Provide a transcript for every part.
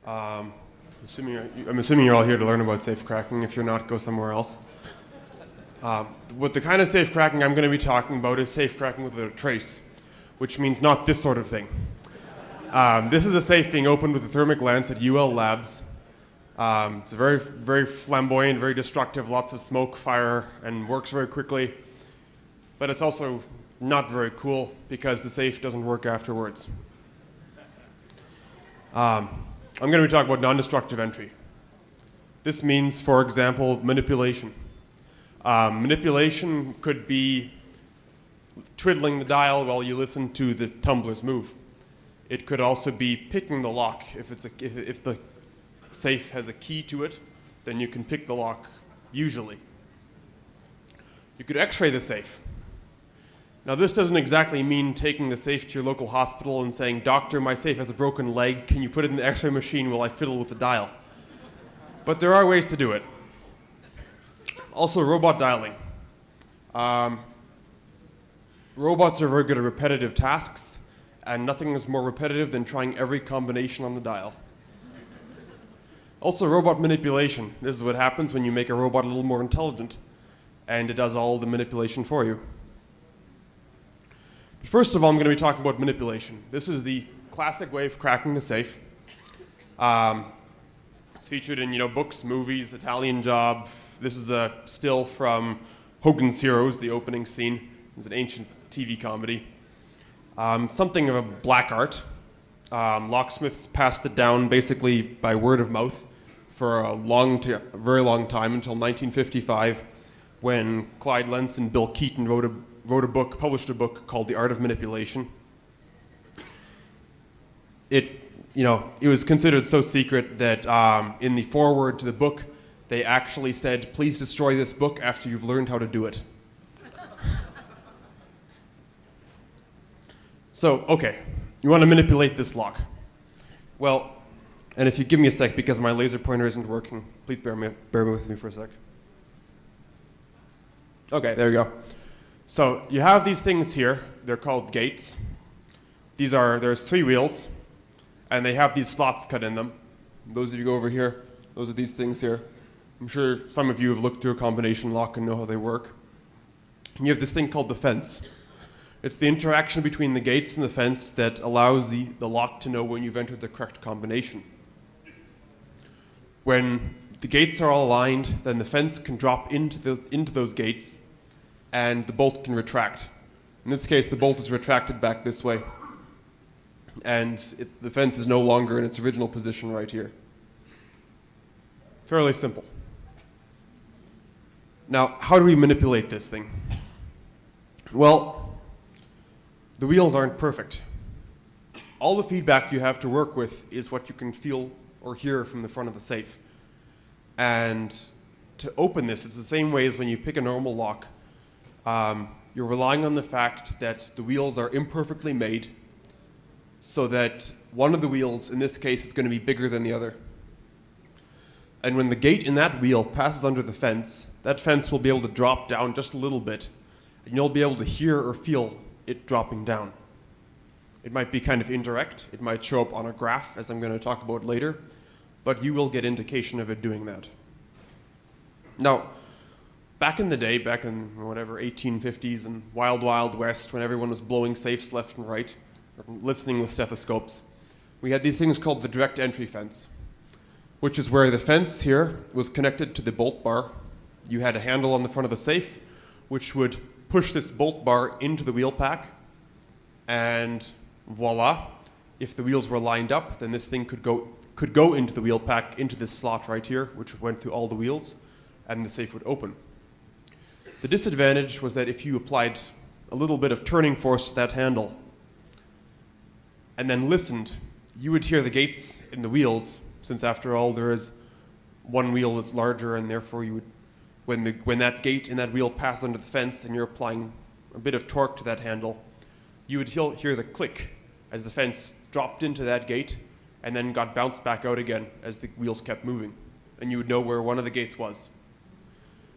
Um, I'm assuming you're all here to learn about safecracking. If you're not, go somewhere else. What the kind of safecracking I'm going to be talking about is safecracking with a trace, which means not this sort of thing. This is a safe being opened with a thermic lens at UL Labs. It's very, very flamboyant, very destructive, lots of smoke, fire, and works very quickly. But it's also not very cool because the safe doesn't work afterwards. I'm going to be talking about non-destructive entry. This means, for example, manipulation. Manipulation could be twiddling the dial while you listen to the tumblers move. It could also be picking the lock. If the safe has a key to it, then you can pick the lock, usually. You could x-ray the safe. Now, this doesn't exactly mean taking the safe to your local hospital and saying, "Doctor, my safe has a broken leg. Can you put it in the x-ray machine while I fiddle with the dial?" But there are ways to do it. Also, robot dialing. Robots are very good at repetitive tasks, and nothing is more repetitive than trying every combination on the dial. Also, robot manipulation. This is what happens when you make a robot a little more intelligent, and it does all the manipulation for you. But first of all, I'm going to be talking about manipulation. This is the classic way of cracking the safe. It's featured in books, movies, Italian Job. This is a still from Hogan's Heroes, the opening scene. It's an ancient TV comedy. Something of a black art. Locksmiths passed it down basically by word of mouth for a very long time until 1955, when Clyde Lentz and Bill Keaton published a book called The Art of Manipulation. It was considered so secret that in the foreword to the book, they actually said, "Please destroy this book after you've learned how to do it." So, okay, you want to manipulate this lock. Well, and if you give me a sec, because my laser pointer isn't working, please bear with me for a sec. Okay, there we go. So you have these things here. They're called gates. There's 3 wheels, and they have these slots cut in them. Those of you go over here, those are these things here. I'm sure some of you have looked through a combination lock and know how they work. And you have this thing called the fence. It's the interaction between the gates and the fence that allows the lock to know when you've entered the correct combination. When the gates are all aligned, then the fence can drop into those gates, and the bolt can retract. In this case, the bolt is retracted back this way, and the fence is no longer in its original position right here. Fairly simple. Now, how do we manipulate this thing? Well, the wheels aren't perfect. All the feedback you have to work with is what you can feel or hear from the front of the safe. And to open this, it's the same way as when you pick a normal lock. You're relying on the fact that the wheels are imperfectly made, so that one of the wheels, in this case, is going to be bigger than the other. And when the gate in that wheel passes under the fence, that fence will be able to drop down just a little bit, and you'll be able to hear or feel it dropping down. It might be kind of indirect. It might show up on a graph, as I'm going to talk about later, but you will get indication of it doing that. Now, back in the day, back in 1850s and wild, wild west, when everyone was blowing safes left and right, or listening with stethoscopes, we had these things called the direct entry fence, which is where the fence here was connected to the bolt bar. You had a handle on the front of the safe, which would push this bolt bar into the wheel pack, and voila, if the wheels were lined up, then this thing could go into the wheel pack, into this slot right here, which went to all the wheels, and the safe would open. The disadvantage was that if you applied a little bit of turning force to that handle and then listened, you would hear the gates in the wheels, since after all there is one wheel that's larger, and therefore you would, when that gate in that wheel passes under the fence and you're applying a bit of torque to that handle, you would hear the click as the fence dropped into that gate and then got bounced back out again as the wheels kept moving, and you would know where one of the gates was.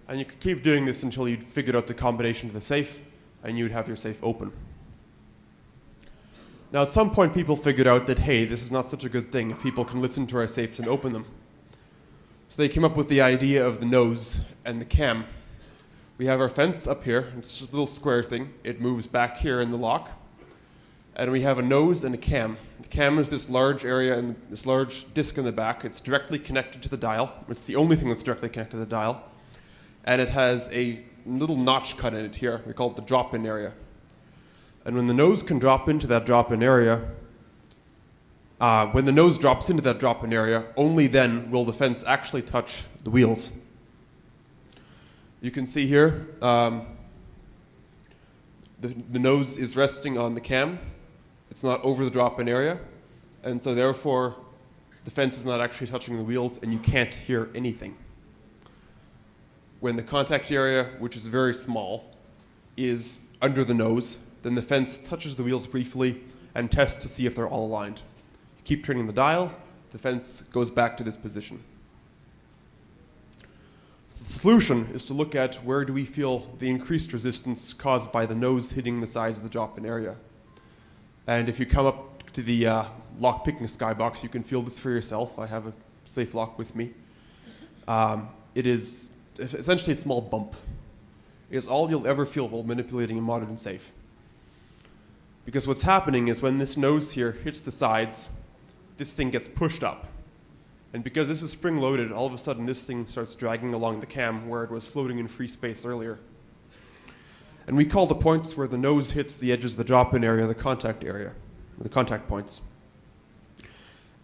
And you could keep doing this until you'd figured out the combination of the safe, and you'd have your safe open. Now, at some point, people figured out that, hey, this is not such a good thing if people can listen to our safes and open them. So they came up with the idea of the nose and the cam. We have our fence up here. It's just a little square thing. It moves back here in the lock. And we have a nose and a cam. The cam is this large area and this large disc in the back. It's directly connected to the dial. It's the only thing that's directly connected to the dial. And it has a little notch cut in it here. We call it the drop-in area. And when the nose can drop into that drop-in area, when the nose drops into that drop-in area, only then will the fence actually touch the wheels. You can see here, the nose is resting on the cam. It's not over the drop-in area, and so therefore the fence is not actually touching the wheels and you can't hear anything. When the contact area, which is very small, is under the nose, then the fence touches the wheels briefly and tests to see if they're all aligned. You keep turning the dial, the fence goes back to this position. So the solution is to look at where do we feel the increased resistance caused by the nose hitting the sides of the drop-in area. And if you come up to the lock-picking skybox, you can feel this for yourself. I have a safe lock with me. It is essentially a small bump. It's all you'll ever feel while manipulating a modern safe. Because what's happening is when this nose here hits the sides, this thing gets pushed up. And because this is spring-loaded, all of a sudden this thing starts dragging along the cam where it was floating in free space earlier. And we call the points where the nose hits the edges of the drop-in area the contact points.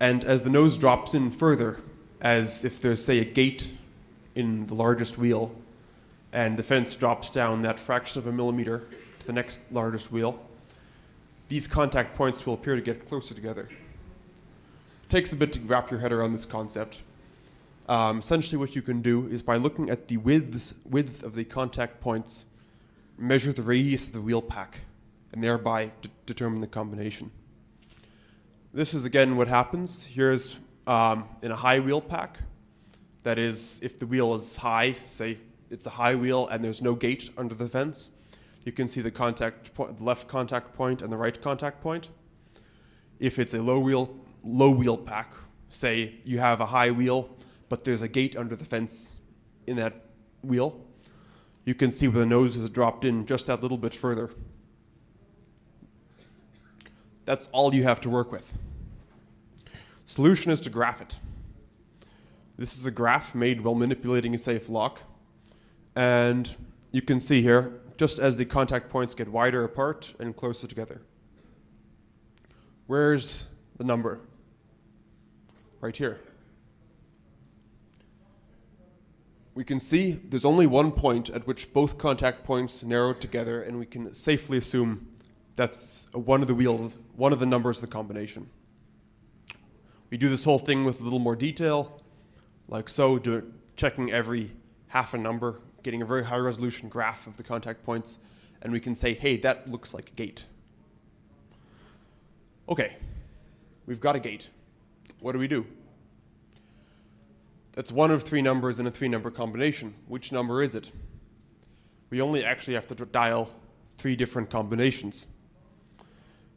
And as the nose drops in further, as if there's, say, a gate in the largest wheel, and the fence drops down that fraction of a millimeter to the next largest wheel, these contact points will appear to get closer together. It takes a bit to wrap your head around this concept. Essentially what you can do is by looking at the width of the contact points, measure the radius of the wheel pack, and thereby determine the combination. This is again what happens. Here's in a high wheel pack. That is, if the wheel is high, say it's a high wheel and there's no gate under the fence, you can see the left contact point and the right contact point. If it's a low wheel pack, say you have a high wheel, but there's a gate under the fence in that wheel, you can see where the nose is dropped in just that little bit further. That's all you have to work with. Solution is to graph it. This is a graph made while manipulating a safe lock. And you can see here, just as the contact points get wider apart and closer together. Where's the number? Right here. We can see there's only one point at which both contact points narrow together, and we can safely assume that's one of the numbers of the combination. We do this whole thing with a little more detail, like so, checking every half a number, getting a very high resolution graph of the contact points, and we can say, hey, that looks like a gate. Okay, we've got a gate. What do? That's one of three numbers in a three-number combination. Which number is it? We only actually have to dial three different combinations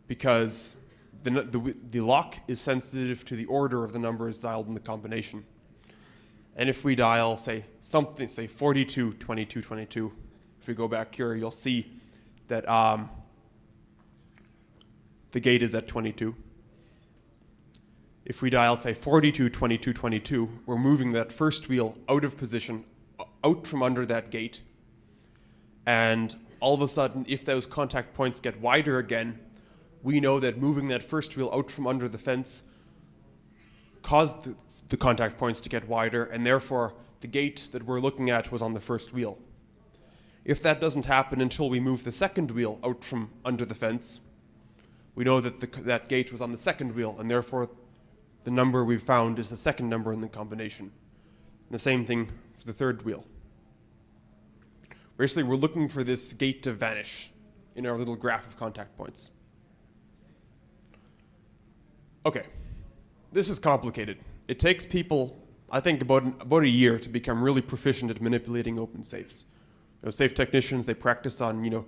because the lock is sensitive to the order of the numbers dialed in the combination. And if we dial, say 42, 22, 22, if we go back here, you'll see that the gate is at 22. If we dial, say 42, 22, 22, we're moving that first wheel out of position, out from under that gate. And all of a sudden, if those contact points get wider again, we know that moving that first wheel out from under the fence caused the contact points to get wider, and therefore the gate that we're looking at was on the first wheel. If that doesn't happen until we move the second wheel out from under the fence, we know that that gate was on the second wheel, and therefore the number we've found is the second number in the combination. And the same thing for the third wheel. Basically, we're looking for this gate to vanish in our little graph of contact points. Okay, this is complicated. It takes people, I think, about a year to become really proficient at manipulating open safes. Safe technicians, they practice on,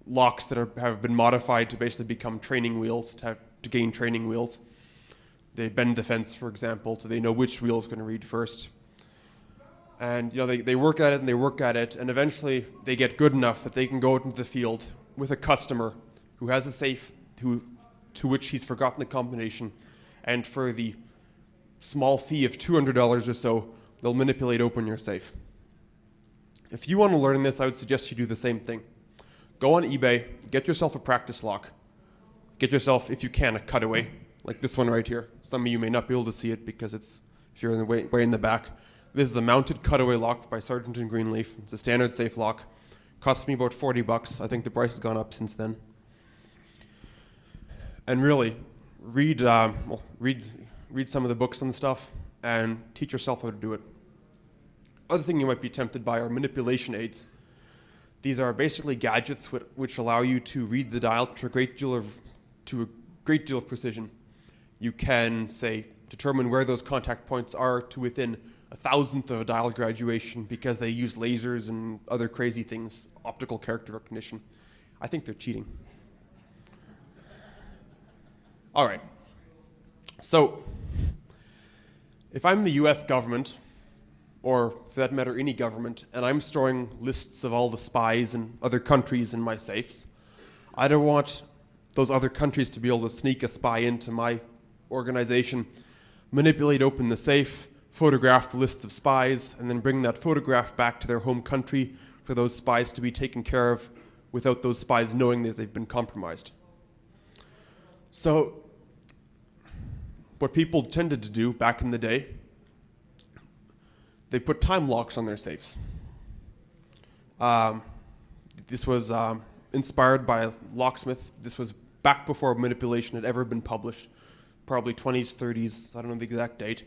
locks that have been modified to basically become training wheels, to gain training wheels. They bend the fence, for example, so they know which wheel is going to read first. And they work at it and they work at it, and eventually they get good enough that they can go out into the field with a customer who has a safe to which he's forgotten the combination, and for the small fee of $200 or so, they'll manipulate open your safe. If you want to learn this, I would suggest you do the same thing. Go on eBay, get yourself a practice lock. Get yourself, if you can, a cutaway, like this one right here. Some of you may not be able to see it because if you're in the way in the back. This is a mounted cutaway lock by Sargent & Greenleaf. It's a standard safe lock. Cost me about $40. I think the price has gone up since then. And really, read some of the books and stuff and teach yourself how to do it. Other thing you might be tempted by are manipulation aids. These are basically gadgets which allow you to read the dial to a great deal of precision. You can, say, determine where those contact points are to within 1,000th of a dial graduation because they use lasers and other crazy things, optical character recognition. I think they're cheating. All right. So, if I'm the US government, or for that matter any government, and I'm storing lists of all the spies in other countries in my safes, I don't want those other countries to be able to sneak a spy into my organization, manipulate open the safe, photograph the list of spies, and then bring that photograph back to their home country for those spies to be taken care of without those spies knowing that they've been compromised. So, what people tended to do back in the day, they put time locks on their safes. This was inspired by a locksmith. This was back before manipulation had ever been published, probably 20s, 30s, I don't know the exact date.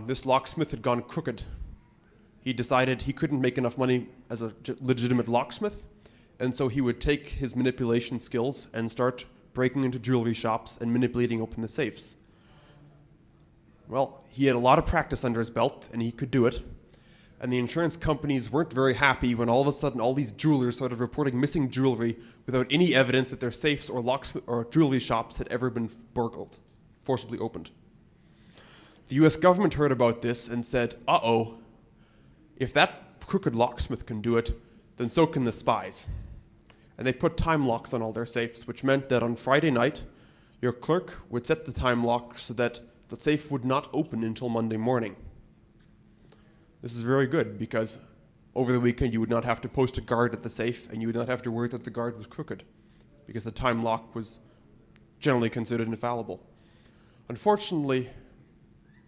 This locksmith had gone crooked. He decided he couldn't make enough money as a legitimate locksmith, and so he would take his manipulation skills and start breaking into jewelry shops and manipulating open the safes. Well, he had a lot of practice under his belt, and he could do it. And the insurance companies weren't very happy when all of a sudden all these jewelers started reporting missing jewelry without any evidence that their safes or jewelry shops had ever been burgled, forcibly opened. The US government heard about this and said, uh-oh, if that crooked locksmith can do it, then so can the spies. And they put time locks on all their safes, which meant that on Friday night, your clerk would set the time lock so that the safe would not open until Monday morning. This is very good because over the weekend you would not have to post a guard at the safe and you would not have to worry that the guard was crooked because the time lock was generally considered infallible. Unfortunately,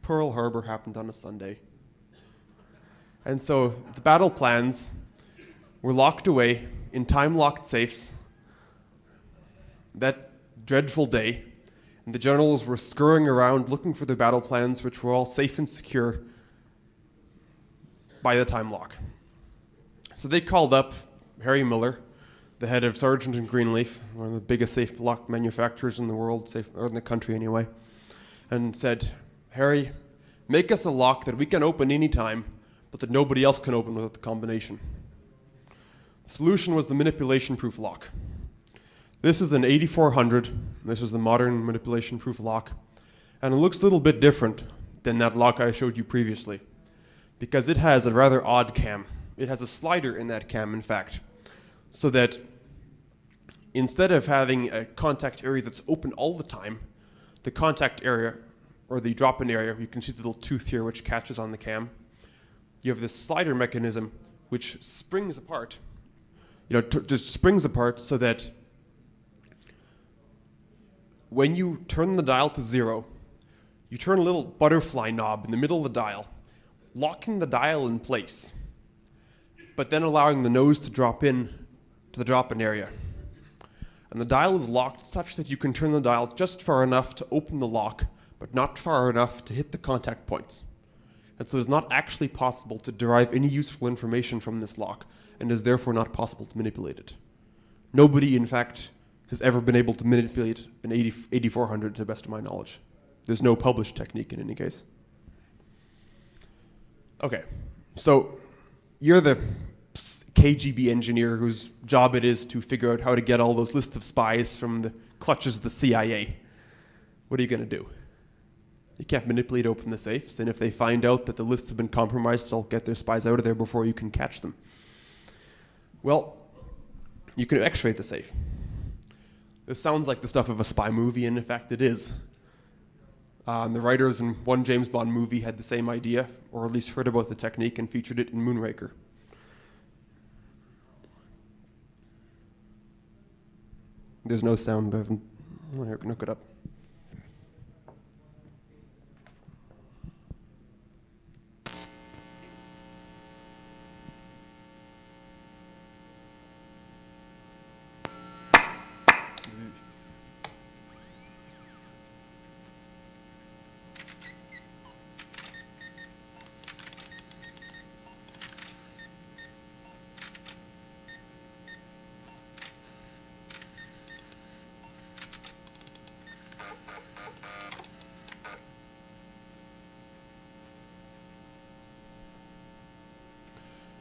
Pearl Harbor happened on a Sunday. And so the battle plans were locked away in time-locked safes that dreadful day, and the generals were scurrying around looking for their battle plans, which were all safe and secure by the time lock. So they called up Harry Miller, the head of Sargent & Greenleaf, one of the biggest safe lock manufacturers in the world, or in the country anyway, and said, Harry, make us a lock that we can open any time, but that nobody else can open without the combination. The solution was the manipulation-proof lock. This is an 8400. This is the modern manipulation-proof lock. And it looks a little bit different than that lock I showed you previously because it has a rather odd cam. It has a slider in that cam, in fact, so that instead of having a contact area that's open all the time, the contact area, or the drop-in area, you can see the little tooth here which catches on the cam, you have this slider mechanism which springs apart, just springs apart so that when you turn the dial to 0, you turn a little butterfly knob in the middle of the dial, locking the dial in place, but then allowing the nose to drop in to the drop-in area. And the dial is locked such that you can turn the dial just far enough to open the lock, but not far enough to hit the contact points. And so it's not actually possible to derive any useful information from this lock, and is therefore not possible to manipulate it. Nobody, in fact, has ever been able to manipulate an 8400 to the best of my knowledge. There's no published technique in any case. Okay, so you're the KGB engineer whose job it is to figure out how to get all those lists of spies from the clutches of the CIA. What are you going to do? You can't manipulate open the safes, and if they find out that the lists have been compromised, they'll get their spies out of there before you can catch them. Well, you can X-ray the safe. This sounds like the stuff of a spy movie, and in fact it is. The writers in one James Bond movie had the same idea, or at least heard about the technique and featured it in Moonraker. There's no sound. Here, I can hook it up.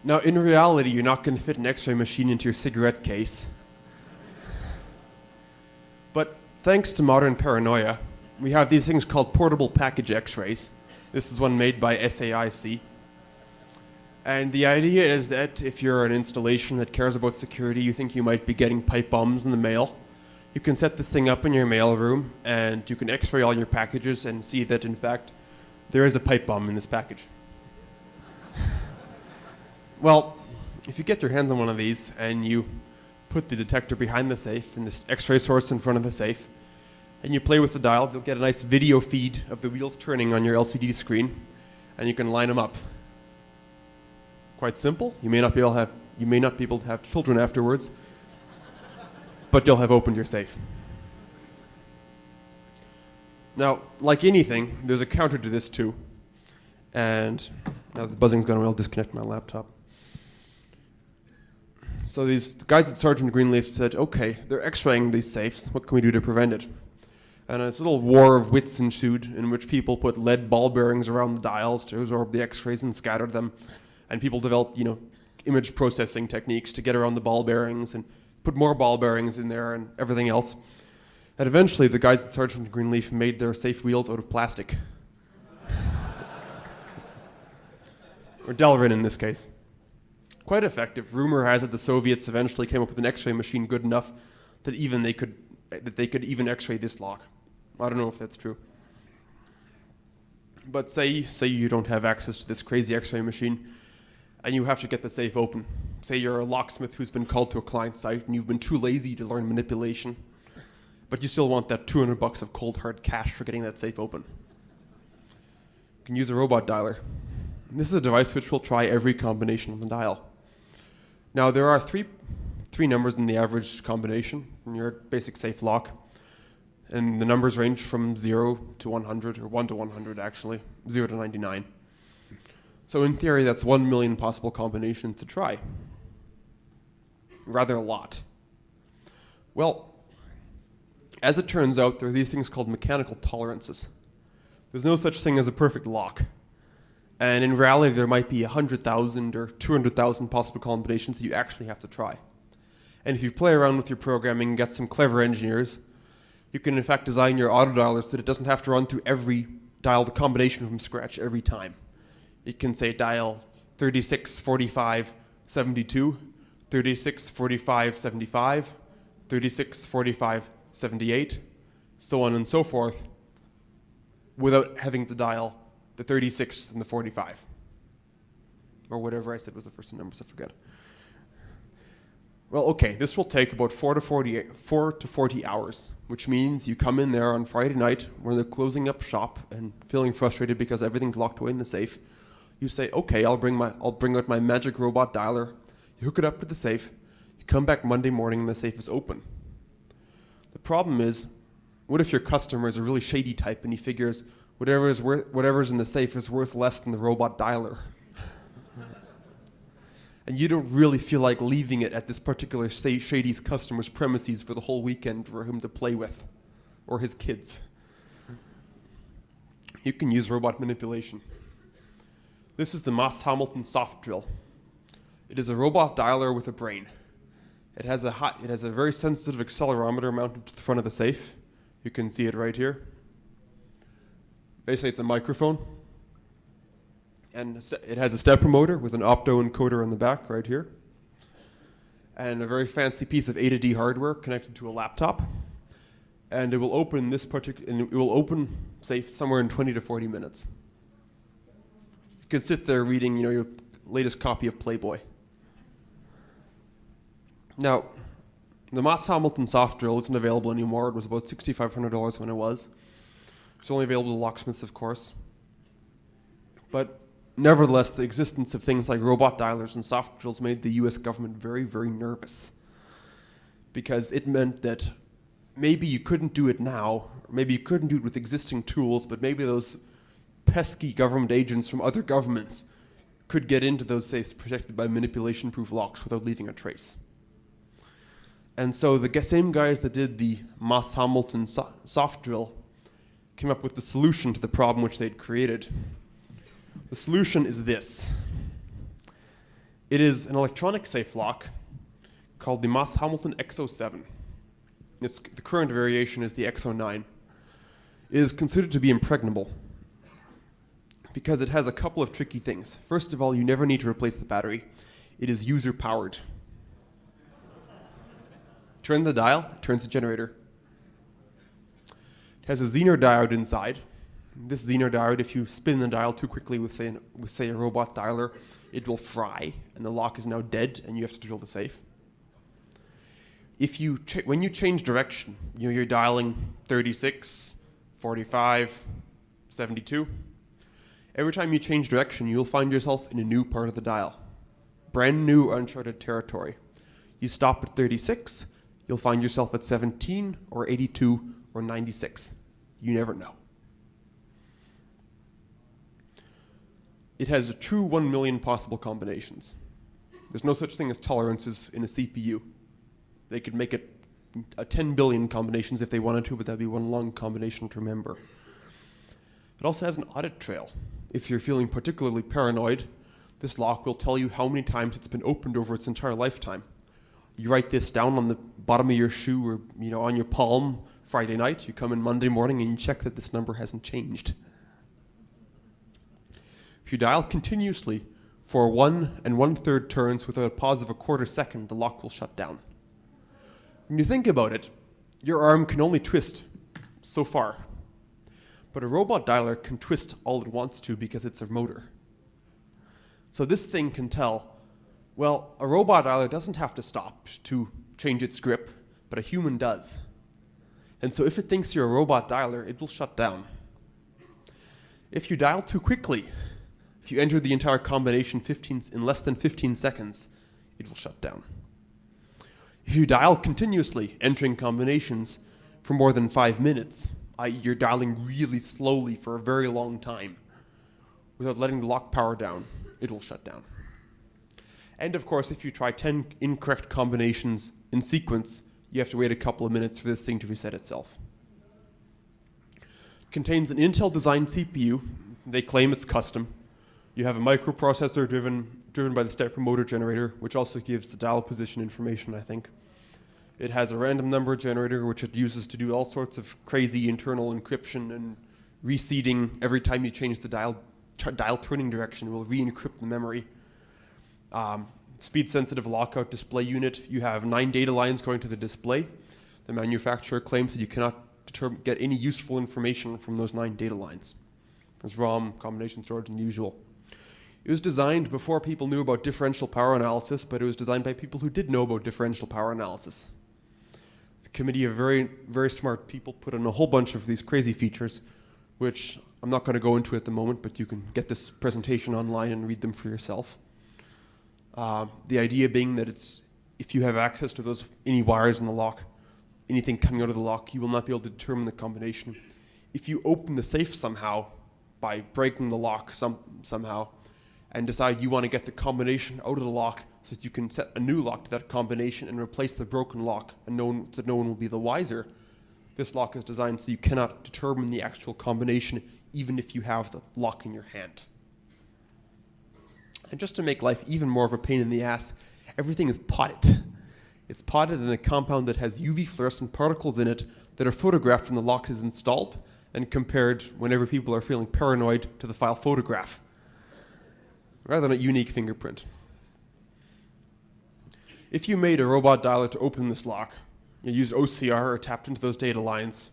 Now, in reality, you're not going to fit an X-ray machine into your cigarette case. But thanks to modern paranoia, we have these things called portable package X-rays. This is one made by SAIC. And the idea is that if you're an installation that cares about security, you think you might be getting pipe bombs in the mail, you can set this thing up in your mail room, and you can X-ray all your packages and see that, in fact, there is a pipe bomb in this package. Well, if you get your hands on one of these and you put the detector behind the safe and this X-ray source in front of the safe, and you play with the dial, you'll get a nice video feed of the wheels turning on your LCD screen, and you can line them up. Quite simple. You may not be able to have children afterwards, but you'll have opened your safe. Now, like anything, there's a counter to this too. And now the buzzing's gone away, I'll disconnect my laptop. So these guys at Sergeant Greenleaf said, okay, they're X-raying these safes, what can we do to prevent it? And this little war of wits ensued in which people put lead ball bearings around the dials to absorb the X-rays and scattered them. And people developed, image processing techniques to get around the ball bearings and put more ball bearings in there and everything else. And eventually the guys at Sergeant Greenleaf made their safe wheels out of plastic. Or Delrin in this case. Quite effective. Rumor has it the Soviets eventually came up with an X-ray machine good enough that they could even X-ray this lock. I don't know if that's true. But say you don't have access to this crazy X-ray machine and you have to get the safe open. Say you're a locksmith who's been called to a client site and you've been too lazy to learn manipulation, but you still want that $200 of cold hard cash for getting that safe open. You can use a robot dialer. And this is a device which will try every combination on the dial. Now there are three numbers in the average combination in your basic safe lock. And the numbers range from 0 to 100, or 1 to 100 actually, 0 to 99. So in theory, that's 1 million possible combinations to try. Rather a lot. Well, as it turns out, there are these things called mechanical tolerances. There's no such thing as a perfect lock. And in reality, there might be 100,000 or 200,000 possible combinations that you actually have to try. And if you play around with your programming and get some clever engineers, you can in fact design your auto dialer so that it doesn't have to run through every dial the combination from scratch every time. It can say dial 36, 45, 72, 36, 45, 75, 36, 45, 78, so on and so forth, without having to dial the 36 and the 45. Or whatever I said was the first two numbers, I forget. Well, okay, this will take about 4 to 40 hours, which means you come in there on Friday night when they're closing up shop and feeling frustrated because everything's locked away in the safe. You say, okay, I'll bring out my magic robot dialer. You hook it up to the safe. You come back Monday morning and the safe is open. The problem is, what if your customer is a really shady type and he figures whatever's in the safe is worth less than the robot dialer? And you don't really feel like leaving it at this particular shady's customer's premises for the whole weekend for him to play with, or his kids. You can use robot manipulation. This is the Moss Hamilton soft drill. It is a robot dialer with a brain. It has a very sensitive accelerometer mounted to the front of the safe. You can see it right here. Basically, it's a microphone. And it has a stepper motor with an opto encoder on the back right here. And a very fancy piece of A to D hardware connected to a laptop. And it will open safe somewhere in 20 to 40 minutes. You can sit there reading, your latest copy of Playboy. Now, the Moss Hamilton soft drill isn't available anymore. It was about $6,500 when it was. It's only available to locksmiths, of course. But nevertheless, the existence of things like robot dialers and soft drills made the US government very, very nervous. Because it meant that maybe you couldn't do it now, or maybe you couldn't do it with existing tools, but maybe those pesky government agents from other governments could get into those safes protected by manipulation-proof locks without leaving a trace. And so the same guys that did the Moss Hamilton soft drill came up with the solution to the problem which they'd created. The solution is this. It is an electronic safe lock called the Moss Hamilton X07. The current variation is the X09. It is considered to be impregnable because it has a couple of tricky things. First of all, you never need to replace the battery. It is user-powered. Turn the dial, it turns the generator. It has a Zener diode inside. This Zener diode, if you spin the dial too quickly with say a robot dialer, it will fry, and the lock is now dead, and you have to drill the safe. When you change direction, you're dialing 36, 45, 72. Every time you change direction, you'll find yourself in a new part of the dial. Brand new uncharted territory. You stop at 36, you'll find yourself at 17 or 82 or 96. You never know. It has a true 1 million possible combinations. There's no such thing as tolerances in a CPU. They could make it 10 billion combinations if they wanted to, but that'd be one long combination to remember. It also has an audit trail. If you're feeling particularly paranoid, this lock will tell you how many times it's been opened over its entire lifetime. You write this down on the bottom of your shoe or on your palm Friday night. You come in Monday morning and you check that this number hasn't changed. If you dial continuously for 1 1/3 turns without a pause of a quarter second, the lock will shut down. When you think about it, your arm can only twist so far. But a robot dialer can twist all it wants to because it's a motor. So this thing can tell, well, a robot dialer doesn't have to stop to change its grip, but a human does. And so if it thinks you're a robot dialer, it will shut down. If you dial too quickly, if you enter the entire combination in less than 15 seconds, it will shut down. If you dial continuously, entering combinations for more than 5 minutes, i.e. you're dialing really slowly for a very long time, without letting the lock power down, it will shut down. And of course, if you try 10 incorrect combinations in sequence, you have to wait a couple of minutes for this thing to reset itself. It contains an Intel-designed CPU. They claim it's custom. You have a microprocessor driven by the stepper motor generator, which also gives the dial position information, I think. It has a random number generator, which it uses to do all sorts of crazy internal encryption and reseeding. Every time you change the dial turning direction, it will re-encrypt the memory. Speed-sensitive lockout display unit. You have 9 data lines going to the display. The manufacturer claims that you cannot get any useful information from those 9 data lines. There's ROM, combination storage, and the usual. It was designed before people knew about differential power analysis, but it was designed by people who did know about differential power analysis. The committee of very, very smart people put in a whole bunch of these crazy features, which I'm not going to go into at the moment, but you can get this presentation online and read them for yourself. The idea being that if you have access to any wires in the lock, anything coming out of the lock, you will not be able to determine the combination. If you open the safe somehow by breaking the lock somehow and decide you want to get the combination out of the lock so that you can set a new lock to that combination and replace the broken lock and no one will be the wiser, this lock is designed so you cannot determine the actual combination even if you have the lock in your hand. And just to make life even more of a pain in the ass, everything is potted. It's potted in a compound that has UV fluorescent particles in it that are photographed when the lock is installed and compared whenever people are feeling paranoid to the file photograph, rather than a unique fingerprint. If you made a robot dialer to open this lock, you used OCR or tapped into those data lines,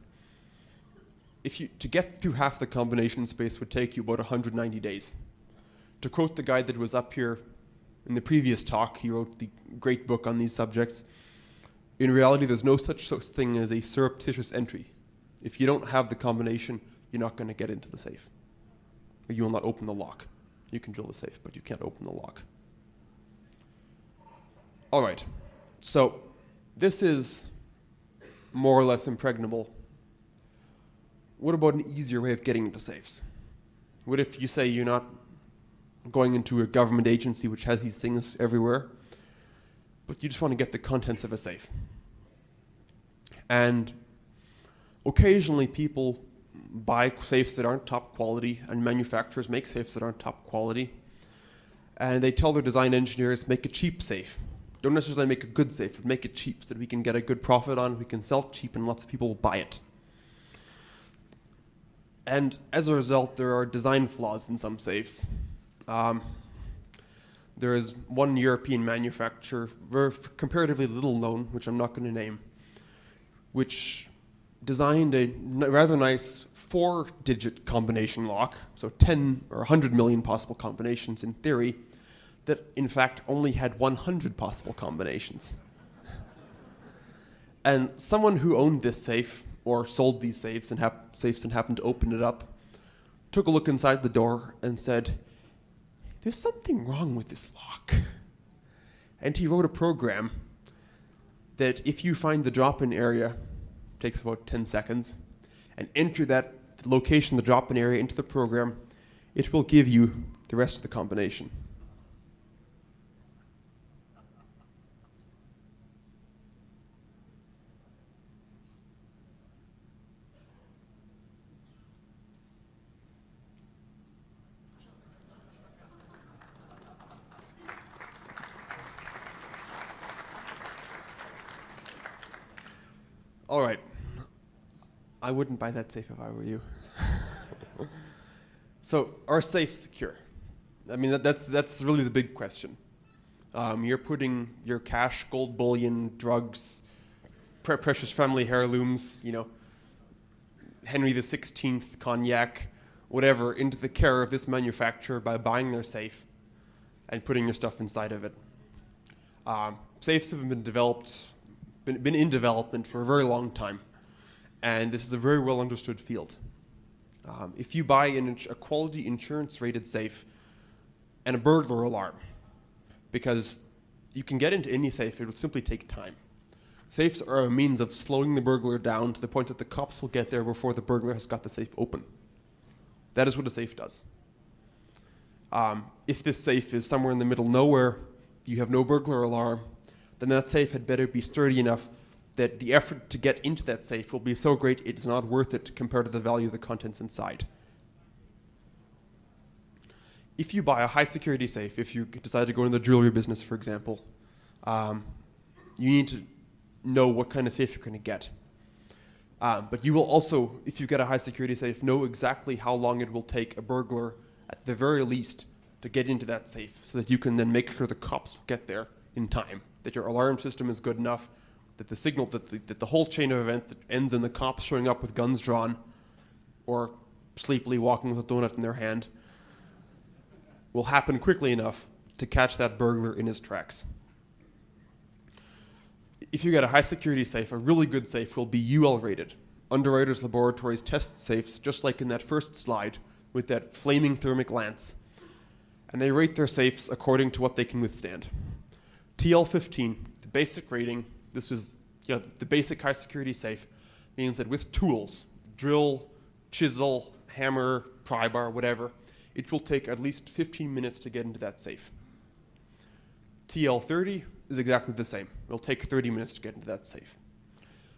to get through half the combination space would take you about 190 days. To quote the guy that was up here in the previous talk, he wrote the great book on these subjects, in reality there's no such thing as a surreptitious entry. If you don't have the combination, you're not going to get into the safe. Or you will not open the lock. You can drill the safe, but you can't open the lock. All right, so this is more or less impregnable. What about an easier way of getting into safes? What if you say you're not going into a government agency which has these things everywhere, but you just want to get the contents of a safe? And occasionally people buy safes that aren't top quality, and manufacturers make safes that aren't top quality, and they tell their design engineers, make a cheap safe. Don't necessarily make a good safe, but make it cheap so that we can get a good profit on it, we can sell it cheap, and lots of people will buy it. And as a result, there are design flaws in some safes. There is one European manufacturer, very comparatively little known, which I'm not going to name, which designed a rather nice 4-digit combination lock, so 10 or 100 million possible combinations in theory, that in fact only had 100 possible combinations. And someone who owned this safe, or sold these safes and happened to open it up, took a look inside the door and said, "There's something wrong with this lock." And he wrote a program that if you find the drop-in area, takes about 10 seconds, and enter that location, the drop-in area, into the program, it will give you the rest of the combination. All right. I wouldn't buy that safe if I were you. So, are safes secure? I mean, that's really the big question. You're putting your cash, gold bullion, drugs, precious family heirlooms, Henry XVI cognac, whatever, into the care of this manufacturer by buying their safe and putting your stuff inside of it. Safes have been in development for a very long time, and this is a very well understood field. If you buy a quality insurance rated safe and a burglar alarm, because you can get into any safe, it would simply take time. Safes are a means of slowing the burglar down to the point that the cops will get there before the burglar has got the safe open. That is what a safe does. If this safe is somewhere in the middle of nowhere, you have no burglar alarm, then that safe had better be sturdy enough that the effort to get into that safe will be so great it's not worth it compared to the value of the contents inside. If you buy a high security safe, if you decide to go into the jewelry business, for example, you need to know what kind of safe you're going to get. But you will also, if you get a high security safe, know exactly how long it will take a burglar, at the very least, to get into that safe so that you can then make sure the cops get there in time, that your alarm system is good enough, that the signal, that the whole chain of event that ends in the cops showing up with guns drawn or sleepily walking with a donut in their hand will happen quickly enough to catch that burglar in his tracks. If you get a high security safe, a really good safe will be UL rated. Underwriters Laboratories test safes just like in that first slide with that flaming thermic lance. And they rate their safes according to what they can withstand. TL15, the basic rating, this was the basic high security safe, means that with tools, drill, chisel, hammer, pry bar, whatever, it will take at least 15 minutes to get into that safe. TL30 is exactly the same. It'll take 30 minutes to get into that safe.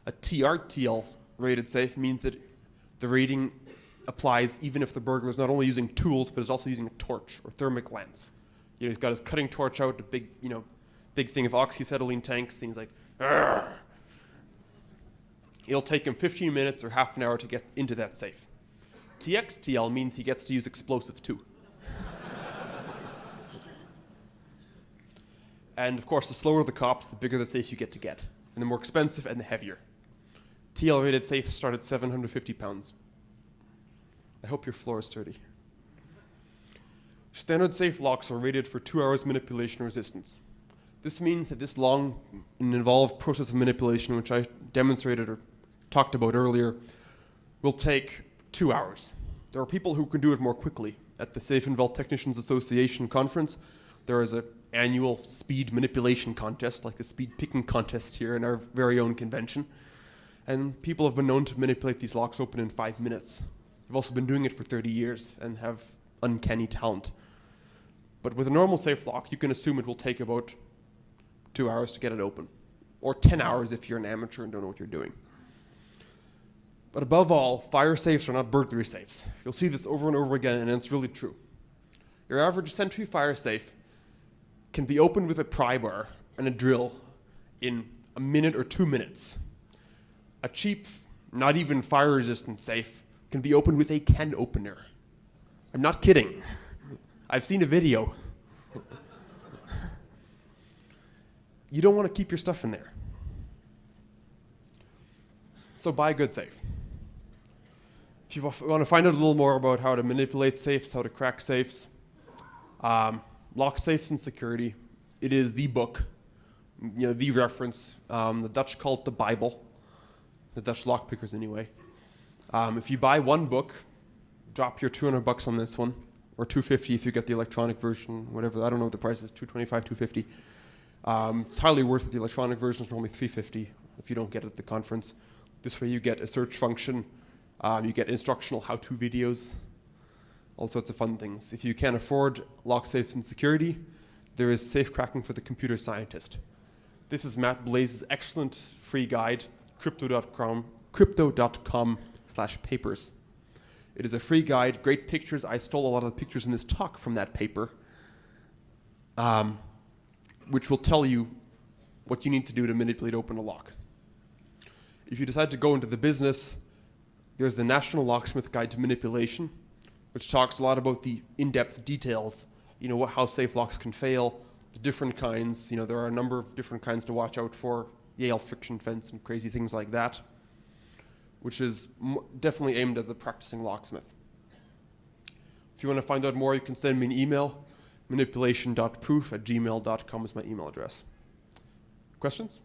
A TRTL rated safe means that the rating applies even if the burglar is not only using tools, but is also using a torch or thermic lance He's got his cutting torch out, a big, big thing of oxyacetylene tanks, things like, "Argh." It'll take him 15 minutes or half an hour to get into that safe. TXTL means he gets to use explosives too. And of course, the slower the cops, the bigger the safe you get, and the more expensive and the heavier. TL-rated safes start at 750 pounds. I hope your floor is sturdy. Standard safe locks are rated for 2 hours manipulation resistance. This means that this long and involved process of manipulation, which I demonstrated or talked about earlier, will take 2 hours. There are people who can do it more quickly. At the Safe and Vault Technicians Association conference, there is an annual speed manipulation contest, like the speed picking contest here in our very own convention. And people have been known to manipulate these locks open in 5 minutes. They've also been doing it for 30 years and have uncanny talent. But with a normal safe lock, you can assume it will take about 2 hours to get it open, or 10 hours if you're an amateur and don't know what you're doing. But above all, fire safes are not burglary safes. You'll see this over and over again, and it's really true. Your average Sentry fire safe can be opened with a pry bar and a drill in a minute or 2 minutes. A cheap, not even fire-resistant safe can be opened with a can opener. I'm not kidding. I've seen a video. You don't want to keep your stuff in there. So buy a good safe. If you want to find out a little more about how to manipulate safes, how to crack safes, Lock, Safes, and Security, it is the book, the reference. The Dutch call it the Bible. The Dutch lockpickers anyway. If you buy one book, drop your $200 on this one, or $250 if you get the electronic version, whatever. I don't know what the price is, $225, $250. It's highly worth it. The electronic version is normally $350 if you don't get it at the conference. This way you get a search function, you get instructional how-to videos, all sorts of fun things. If you can't afford Lock, Safes, and Security, there is Safecracking for the Computer Scientist. This is Matt Blaze's excellent free guide, crypto.com/papers. It is a free guide, great pictures. I stole a lot of the pictures in this talk from that paper, which will tell you what you need to do to manipulate open a lock. If you decide to go into the business, there's the National Locksmith Guide to Manipulation, which talks a lot about the in-depth details, how safe locks can fail, the different kinds. There are a number of different kinds to watch out for, Yale friction fence and crazy things like that, which is definitely aimed at the practicing locksmith. If you want to find out more, you can send me an email. Manipulation.proof@gmail.com is my email address. Questions?